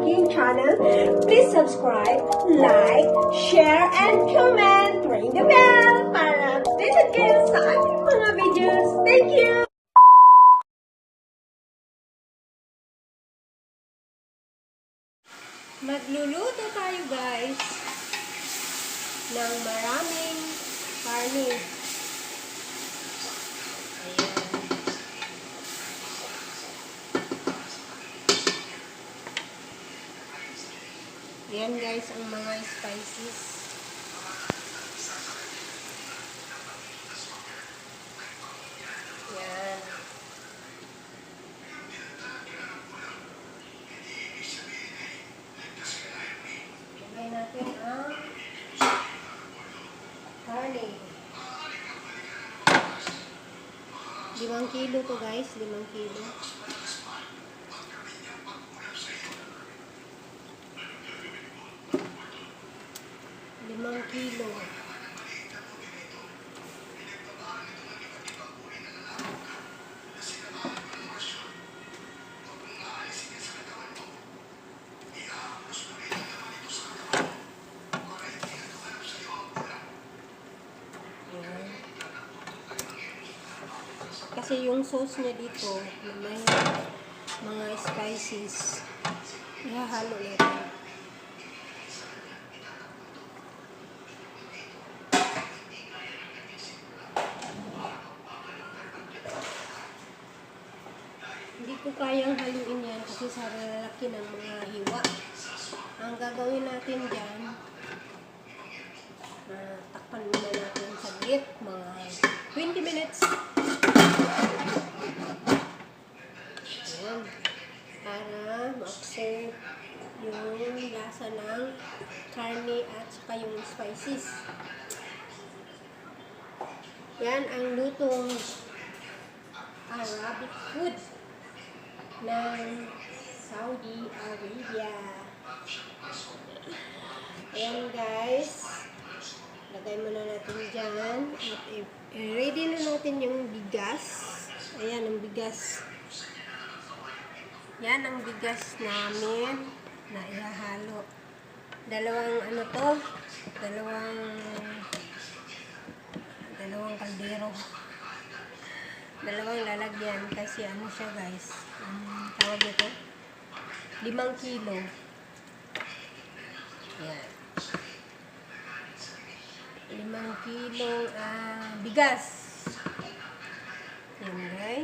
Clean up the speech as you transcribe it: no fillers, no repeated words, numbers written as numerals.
aking channel, please subscribe, like, share, and comment. Ring the bell para updated kayo sa aking mga videos. Thank you! Magluluto tayo guys ng maraming karne. Ayan. Ayan guys ang mga spices. Ayan. Lagay natin ang karne. 5 kilo to guys, 5 kilo. 5 kilo. Kasi yung sauce niya dito, may mga spices. Ihahalo natin. Hindi ko kayang haluin yan kasi sa lalaki ng mga hiwa. Ang gagawin natin dyan, takpan muna natin saglit, mga 20 minutes. Ayan. Para ma-observe yung lasa ng karne at saka yung spices. Yan ang lutong Arabic food ng Saudi Arabia. Ayan guys. Lagay muna natin dyan. At ready na natin yung bigas. Ayan ang bigas. Yan ang bigas namin na ihahalo. Dalawang kaldero. Dalawang lalagyan kasi ano siya guys. Tawag nito 5 kilo. Yan. 5 kilo bigas. Yan guys.